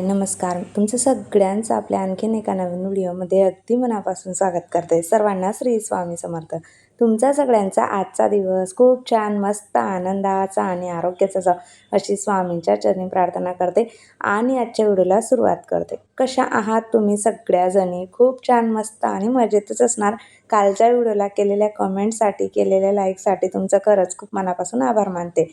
नमस्कार. तुमचं सगळ्यांचं आपल्या आणखीन एका नवीन व्हिडिओमध्ये अगदी मनापासून स्वागत करते. सर्वांना श्री स्वामी समर्थ. तुमचा सगळ्यांचा आजचा दिवस खूप छान, मस्त, आनंदाचा आणि आरोग्याचा जावो अशी स्वामींच्या चरणी प्रार्थना करते आणि आजच्या व्हिडिओला सुरुवात करते. कशा आहात तुम्ही सगळ्याजणी? खूप छान, मस्त आणि मजेतच असणार. कालच्या व्हिडिओला केलेल्या कमेंटसाठी, केलेल्या लाईकसाठी तुमचं खरंच खूप मनापासून आभार मानते.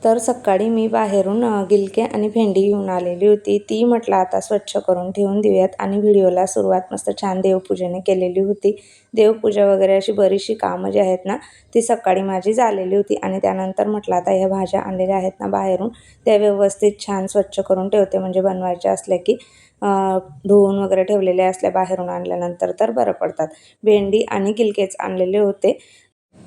तर सकाळी मी बाहेरून गिलके आणि भेंडी घेऊन आलेली होती. ती म्हटलं आता स्वच्छ करून ठेवून देऊयात आणि व्हिडिओला सुरुवात मस्त छान देवपूजेने केलेली होती. देवपूजा वगैरे अशी बरीचशी कामं जी आहेत ना, ती सकाळी माझी झालेली होती आणि त्यानंतर म्हटलं आता ह्या भाज्या आणलेल्या आहेत ना बाहेरून, त्या व्यवस्थित छान स्वच्छ करून ठेवते. म्हणजे बनवायच्या असल्या की धुवून वगैरे ठेवलेल्या असल्या बाहेरून आणल्यानंतर तर बरं पडतात. भेंडी आणि गिलकेच आणलेले होते.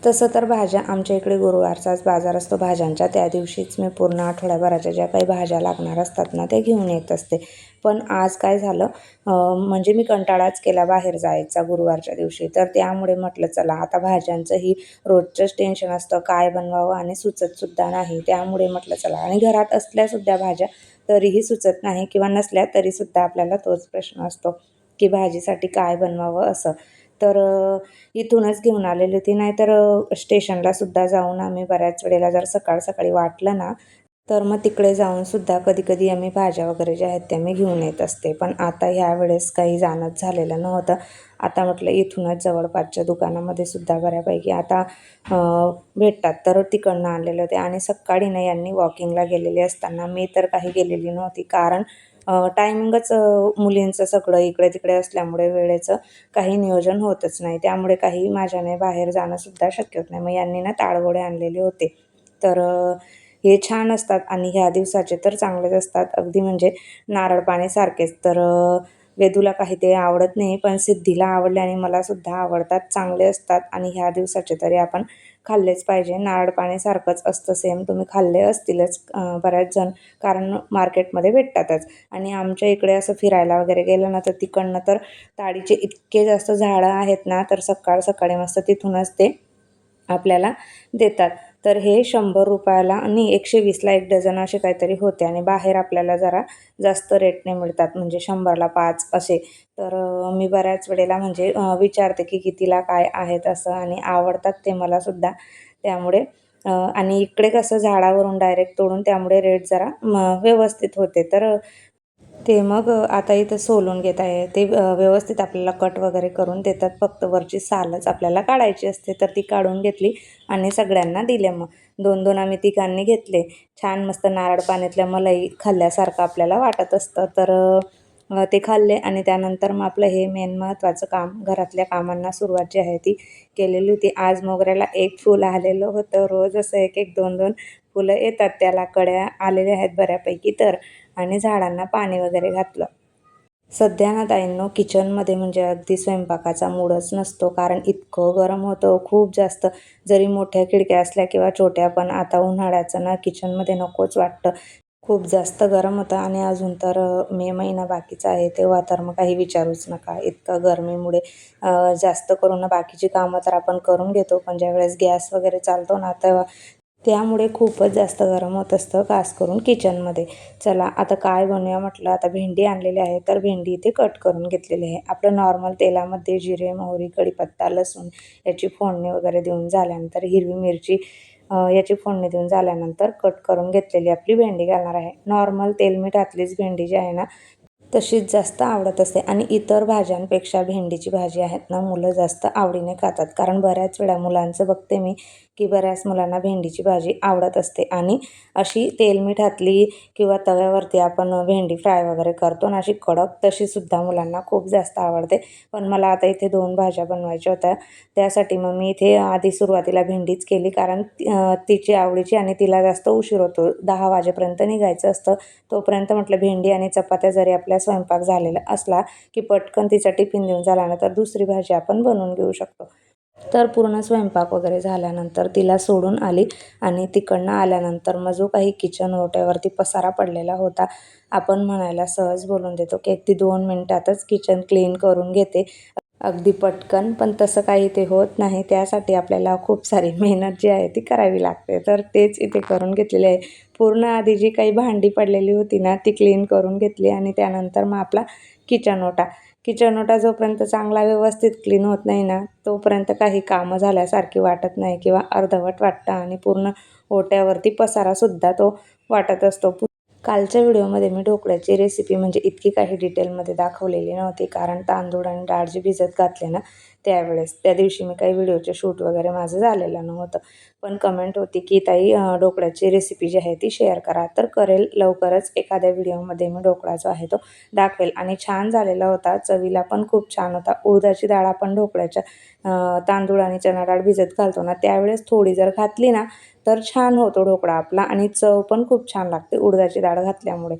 तसं तर भाज्या आमच्या इकडे गुरुवारचाच बाजार असतो भाज्यांचा. त्या दिवशीच मी पूर्ण आठवड्याभराच्या ज्या काही भाज्या लागणार असतात ना, त्या घेऊन येत असते. पण आज काय झालं, म्हणजे मी कंटाळाच केला बाहेर जायचा गुरुवारच्या दिवशी. तर त्यामुळे म्हटलं चला आता भाज्यांचंही रोजचंच टेन्शन असतं, काय बनवावं आणि सुचतसुद्धा नाही. त्यामुळे म्हटलं चला, आणि घरात असल्यासुद्धा भाज्या तरीही सुचत नाही किंवा नसल्या तरीसुद्धा आपल्याला तोच प्रश्न असतो की भाजीसाठी काय बनवावं असं. तर इथूनच घेऊन आलेली होती. नाहीतर स्टेशनला सुद्धा जाऊन आम्ही बऱ्याच वेळेला जर सकाळ सकाळी वाटलं ना, तर मग तिकडे जाऊन सुद्धा कधी-कधी आम्ही भाज्या वगैरे ज्या आहेत त्या मी घेऊन येत असते. पण आता ह्यावेळेस काही जाणंच झालेलं नव्हतं. आता म्हटलं इथूनच जवळपासच्या दुकानामध्ये सुद्धा बऱ्यापैकी आता भेटतात, तर तिकडनं आणलेले होते. आणि सकाळी ना यांनी वॉकिंगला गेलेले असताना मी तर काही गेलेली नव्हती. कारण टायमिंगच मुलींचं सगळं इकडे-तिकडे असल्यामुळे वेळेचं काही नियोजन होतच नाही. त्यामुळे काही माझ्याने बाहेर जाणंसुद्धा शक्य होत नाही. मग यांनी ना ताळगोळे आणलेले होते. तर हे छान असतात आणि ह्या दिवसाचे तर चांगलेच असतात. अगदी म्हणजे नारळ पाणीसारखेच. तर वेदूला काही ते आवडत नाही, पण सिद्धीला आवडले आणि मलासुद्धा आवडतात, चांगले असतात आणि ह्या दिवसाचे तरी आपण खाल्लेच पाहिजे. नारळ पाणीसारखंच असतं सेम. तुम्ही खाल्ले असतीलच बऱ्याच जण, कारण मार्केटमध्ये भेटतातच. आणि आमच्या इकडे असं फिरायला वगैरे गेलं ना, तर तिकडनं तर ताडीचे इतके जास्त झाडं आहेत ना, तर सकाळ सकाळी मस्त तिथूनच ते आपल्याला देतात. तर हे ₹100 आणि 120ला 1 डझन असे काहीतरी होते आणि बाहेर आपल्याला जरा जास्त रेटने मिळतात, म्हणजे 100ला 5 असे. तर मी बऱ्याच वेळेला म्हणजे विचारते की कितीला काय आहेत असं, आणि आवडतात ते मलासुद्धा. त्यामुळे आणि इकडे कसं झाडावरून डायरेक्ट तोडून, त्यामुळे रेट जरा व्यवस्थित होते. तर ते मग आता इथं सोलून घेत आहे. ते व्यवस्थित आपल्याला कट वगैरे करून देतात. फक्त वरची सालच आपल्याला काढायची असते. तर ती काढून घेतली आणि सगळ्यांना दिले. मग 2-2 आम्ही तिघांनी घेतले. छान मस्त नारळ पाण्यातल्या मलाई खाल्ल्यासारखं आपल्याला वाटत असतं. तर ते खाल्ले आणि त्यानंतर मग आपलं हे मेन महत्त्वाचं काम, घरातल्या कामांना सुरुवात जी आहे ती केलेली होती. आज मोगऱ्याला एक फूल आलेलं होतं. रोज असं 1-1, 2-2 फुलं येतात. त्याला कळ्या आलेल्या आहेत बऱ्यापैकी. तर आणि झाडांना पाणी वगैरे घातलं. सध्या ना ताईंनो, किचनमध्ये म्हणजे अगदी स्वयंपाकाचा मूडच नसतो, कारण इतकं गरम होतं खूप जास्त. जरी मोठ्या खिडक्या असल्या किंवा छोट्या, पण आता उन्हाळ्याचं ना किचनमध्ये नकोच वाटतं. खूप जास्त गरम होतं आणि अजून तर मे महिना बाकीचा आहे, तेव्हा तर मग काही विचारूच नका. इतकं गरमीमुळे जास्त करून बाकीची कामं तर आपण करून घेतो, पण ज्यावेळेस गॅस वगैरे चालतो ना, तेव्हा त्यामुळे खूपच जास्त गरम होत असतं, खास करून किचनमध्ये. चला आता काय बनवूया म्हटलं, आता भेंडी आणलेली आहे, तर भेंडी इथे कट करून घेतलेली आहे. आपलं नॉर्मल तेलामध्ये जिरे, मोहरी, कढीपत्ता, लसूण याची फोडणी वगैरे देऊन झाल्यानंतर, हिरवी मिरची याची फोडणी देऊन झाल्यानंतर कट करून घेतलेली आपली भेंडी घालणार आहे. नॉर्मल तेल मिठातलीच भेंडी जी आहे ना, तशीच जास्त आवडत असते. आणि इतर भाज्यांपेक्षा भेंडीची भाजी आहेत ना, मुलं जास्त आवडीने खातात. कारण बऱ्याच वेळा मुलांचं बघते मी की बऱ्याच मुलांना भेंडीची भाजी आवडत असते. आणि अशी तेल मिठातली किंवा तव्यावरती आपण भेंडी फ्राय वगैरे करतो ना, अशी कडक, तशीसुद्धा मुलांना खूप जास्त आवडते. पण मला आता इथे 2 भाज्या बनवायच्या होत्या, त्यासाठी मग मी इथे आधी सुरुवातीला भेंडीच केली. कारण तिची आवडीची आणि तिला जास्त उशीर होतो, 10 वाजेपर्यंत निघायचं असतं. तोपर्यंत म्हटलं भेंडी आणि चपात्या जरी आपला स्वयंपाक झालेला असला की पटकन तिचा टिफिन देऊन झाल्यानंतर दुसरी भाजी आपण बनवून घेऊ शकतो. तर पूर्ण स्वयंपाक वगैरे झाल्यानंतर तिला सोडून आली आणि तिकडनं आल्यानंतर मग जो काही किचन ओट्यावरती पसारा पडलेला होता, आपण म्हणायला सहज बोलून देतो की अगदी 2 मिनिटातच किचन क्लीन करून घेते. अगदी पटकन, पण तसं काही ते होत नाही. त्यासाठी आपल्याला खूप सारी मेहनत जी आहे ती करावी लागते. तर तेच इथे करून घेतलेले आहे. पूर्ण आधी जी काही भांडी पडलेली होती ना, ती क्लीन करून घेतली आणि त्यानंतर मग आपला किचन ओटा. किचन ओटा जोपर्यंत चांगला व्यवस्थित क्लीन होत नाही ना, तोपर्यंत काही कामं झाल्यासारखी वाटत नाही किंवा अर्धवट वाटतं आणि पूर्ण ओट्यावरती पसारासुद्धा तो वाटत असतो. कालच्या व्हिडिओमध्ये मी ढोकळ्याची रेसिपी म्हणजे इतकी काही डिटेलमध्ये दाखवलेली नव्हती, कारण तांदूळ आणि डाळ जी भिजत घातले ना त्यावेळेस, त्या दिवशी मी काही व्हिडिओचे शूट वगैरे माझं झालेलं नव्हतं. पण कमेंट होती की ताई ढोकळ्याची रेसिपी जी आहे ती शेअर करा. तर करेल लवकरच एखाद्या व्हिडिओमध्ये मी ढोकळा जो आहे तो दाखवेल. आणि छान झालेला होता, चवीला पण खूप छान होता. उडदाची डाळ आपण ढोकळ्याच्या तांदूळ आणि चणा डाळ भिजत घालतो ना त्यावेळेस थोडी जर घातली ना तर छान होतो ढोकळा आपला आणि चव पण खूप छान लागते उडदाची डाळ घातल्यामुळे.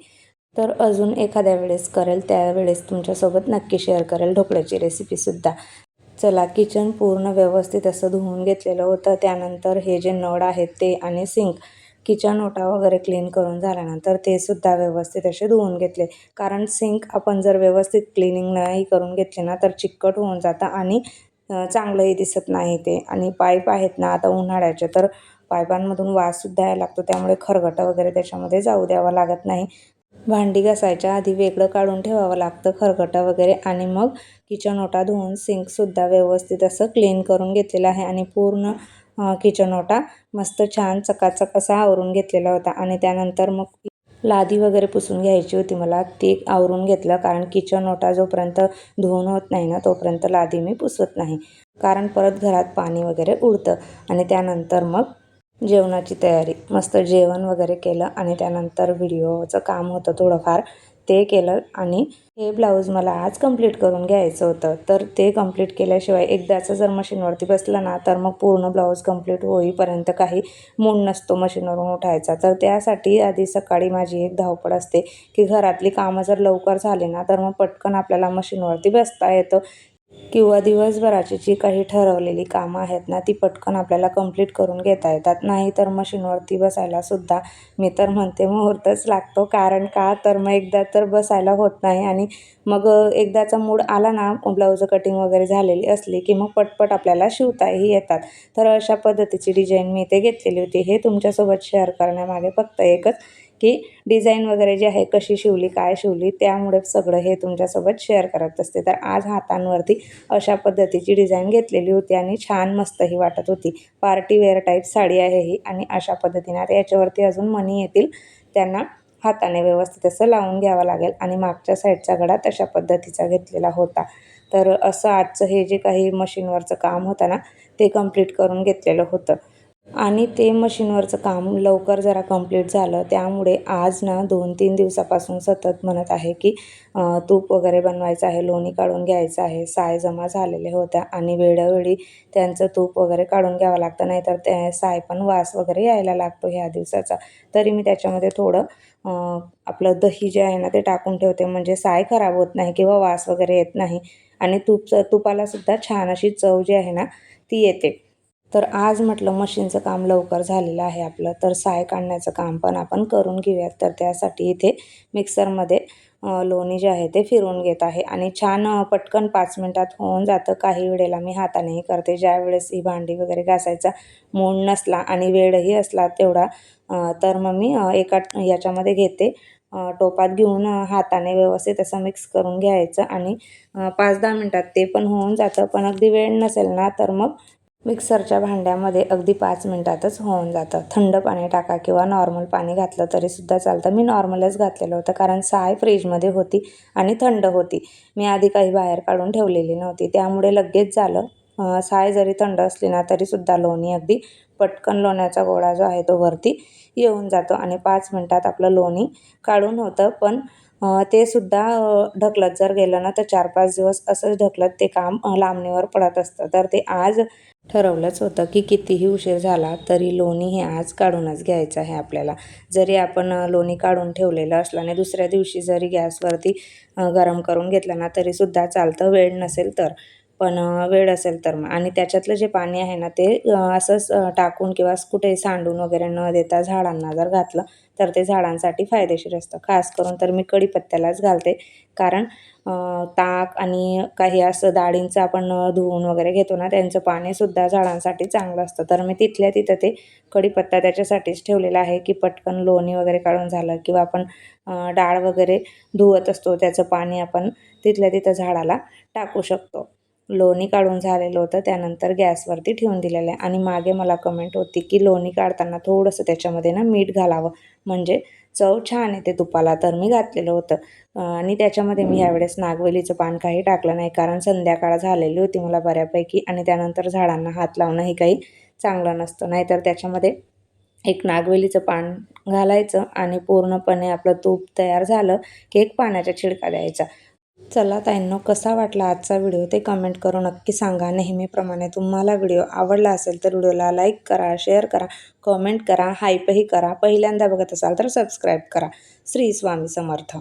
तर अजून एखाद्या वेळेस करेल, त्यावेळेस तुमच्यासोबत नक्की शेअर करेल ढोकळ्याची रेसिपीसुद्धा. चला, किचन पूर्ण व्यवस्थित असं धुवून घेतलेलं होतं. त्यानंतर हे जे नळ आहेत ते आणि सिंक, किचन ओटा वगैरे क्लीन करून झाल्यानंतर ते सुद्धा व्यवस्थित असे धुवून घेतले. कारण सिंक आपण जर व्यवस्थित क्लिनिंग नाही करून घेतले ना तर चिकट होऊन जातं आणि चांगलंही दिसत नाही ते. आणि पाईप आहेत ना आता उन्हाळ्याचे, तर पाईपांमधून वाससुद्धा यायला लागतो, त्यामुळे खरगटं वगैरे त्याच्यामध्ये जाऊ द्यावं लागत नाही. भांडी घासायच्या आधी वेगळं काढून ठेवावं लागतं खरकटं वगैरे, आणि मग किचन ओटा धुवून सिंकसुद्धा व्यवस्थित असं क्लीन करून घेतलेलं आहे. आणि पूर्ण किचन ओटा मस्त छान चकाचक असा आवरून घेतलेला होता. आणि त्यानंतर मग लादी वगैरे पुसून घ्यायची होती मला, ती आवरून घेतलं. कारण किचन ओटा जोपर्यंत धुवून होत नाही ना तोपर्यंत लादी मी पुसत नाही, कारण परत घरात पाणी वगैरे उडतं. आणि त्यानंतर मग जेवणाची तयारी, मस्त जेवण वगैरे केलं आणि त्यानंतर व्हिडिओचं काम होतं थोडंफार, ते केलं. आणि हे ब्लाऊज मला आज कंप्लीट करून घ्यायचं होतं, तर ते कंप्लीट केल्याशिवाय एकदाचं जर मशीनवरती बसलं ना तर मग पूर्ण ब्लाऊज कंप्लीट होईपर्यंत काही मूड नसतो मशीनवरून उठायचा. तर त्यासाठी आधी सकाळी माझी एक धावपळ असते की घरातली कामं जर लवकर झाली ना तर मग पटकन आपल्याला मशीनवरती बसता येतं, किंवा दिवसभराची जी काही ठरवलेली कामं आहेत ना ती पटकन आपल्याला कंप्लीट करून घेता येतात. नाहीतर मशीनवरती बसायलासुद्धा मी तर म्हणते मुहूर्तच लागतो. कारण का तर मग एकदा तर बसायला होत नाही, आणि मग एकदाचा मूड आला ना ब्लाऊज कटिंग वगैरे झालेली असली की मग पटपट आपल्याला शिवताही येतात. तर अशा पद्धतीची डिझाईन मी इथे घेतलेली होती. हे तुमच्यासोबत शेअर करण्यामागे फक्त एकच की डिझाईन वगैरे जी आहे कशी शिवली, काय शिवली, त्यामुळे सगळं हे तुमच्यासोबत शेअर करत असते. तर आज हातांवरती अशा पद्धतीची डिझाईन घेतलेली होती आणि छान मस्तही वाटत होती. पार्टी वेअर टाईप साडी आहे ही, आणि अशा पद्धतीने आता याच्यावरती अजून मणी येतील, त्यांना हाताने व्यवस्थित असं लावून घ्यावं लागेल. आणि मागच्या साईडचा गळा तशा पद्धतीचा घेतलेला होता. तर असं आजचं हे जे काही मशीनवरचं काम होतं ना ते कंप्लीट करून घेतलेलं होतं. आणि ते मशीनवरचं काम लवकर जरा कंप्लीट झालं, त्यामुळे आज ना 2-3 दिवसापासून सतत म्हणत आहे की तूप वगैरे बनवायचं आहे, लोणी काढून घ्यायचं आहे. साय जमा झालेल्या होत्या आणि वेळोवेळी त्यांचं तूप वगैरे काढून घ्यावं लागतं, नाहीतर ते साय पण वास वगैरे यायला लागतो ह्या दिवसाचा. तरी मी त्याच्यामध्ये थोडं आपलं दही जे आहे ना ते टाकून ठेवते, म्हणजे साय खराब होत नाही किंवा वास वगैरे येत नाही. आणि तुपालासुद्धा छान अशी चव जी आहे ना ती येते. तर आज म्हटलं मशीनचं काम लवकर झालेलं आहे आपलं, तर साय काढण्याचं काम पण आपण करून घेऊयात. तर त्यासाठी इथे मिक्सरमध्ये लोणी जे आहे ते फिरवून घेत आहे, आणि छान पटकन 5 मिनिटात होऊन जातं. काही वेळेला मी हातानेही करते, ज्यावेळेस ही भांडी वगैरे घासायचा मूड नसला आणि वेळही असला तेवढा, तर मग मी एका याच्यामध्ये घेते, टोपात घेऊन हाताने व्यवस्थित असं मिक्स करून घ्यायचं. आणि 5-10 मिनिटात ते पण होऊन जातं. पण अगदी वेळ नसेल ना तर मग मिक्सरच्या भांड्यामध्ये अगदी 5 मिनिटातच होऊन जातं. थंड पाणी टाका किंवा नॉर्मल पाणी घातलं तरीसुद्धा चालतं. मी नॉर्मलच घातलेलं होतं, कारण साय फ्रीजमध्ये होती आणि थंड होती. मी आधी काही बाहेर काढून ठेवलेली नव्हती, त्यामुळे लगेच झालं. साय जरी थंड असली ना तरीसुद्धा लोणी अगदी पटकन, लोण्याचा गोळा जो आहे तो वरती येऊन जातो आणि 5 मिनिटात आपलं लोणी काढून होतं. पण ते सुद्धा ढकलत जर गेलं ना तर 4-5 दिवस असंच ढकलत ते काम लांबणीवर पडत असतं. तर ते आज ठरवलंच होतं की कितीही उशीर झाला तरी लोणी हे आज काढूनच घ्यायचं आहे आपल्याला. जरी आपण लोणी काढून ठेवलेलं असलं आणि दुसऱ्या दिवशी जरी गॅसवरती गरम करून घेतलं ना तरीसुद्धा चालतं, वेळ नसेल तर. पण वेळ असेल तर मग. आणि त्याच्यातलं जे पाणी आहे ना ते असंच टाकून किंवा कुठे सांडून वगैरे न देता झाडांना जर घातलं तर ते झाडांसाठी फायदेशीर असतं. खास करून तर मी कढीपत्त्यालाच घालते, कारण ताक आणि काही असं डाळींचं आपण धुवून वगैरे घेतो ना, त्यांचं पाणीसुद्धा झाडांसाठी चांगलं असतं. तर मी तिथल्या तिथं ते कढीपत्ता त्याच्यासाठीच ठेवलेला आहे, की पटकन लोणी वगैरे काढून झालं किंवा आपण डाळ वगैरे धुवत असतो, त्याचं पाणी आपण तिथल्या तिथं झाडाला टाकू शकतो. लोणी काढून झालेलं होतं, त्यानंतर गॅसवरती ठेवून दिलेलं आहे. आणि मागे मला कमेंट होती, की लोणी काढताना थोडंसं त्याच्यामध्ये ना मीठ घालावं, म्हणजे चव छान येते तुपाला. तर मी घातलेलं होतं. आणि त्याच्यामध्ये मी यावेळेस नागवेलीचं पान काही टाकलं नाही, कारण संध्याकाळ झालेली होती मला बऱ्यापैकी आणि त्यानंतर झाडांना हात लावणंही काही चांगलं नसतं. नाहीतर त्याच्यामध्ये एक नागवेलीचं पान घालायचं आणि पूर्णपणे आपलं तूप तयार झालं की एक पाण्याचा छिडका द्यायचा. चला ताईंनो, कसा वाटला आजचा व्हिडिओ ते कमेंट करून नक्की सांगा. नेहमीप्रमाणे तुम्हाला व्हिडिओ आवडला असेल तर व्हिडिओला लाईक करा, शेअर करा, कमेंट करा, हाईपही करा. पहिल्यांदा बघत असाल तर सबस्क्राईब करा. श्री स्वामी समर्थ.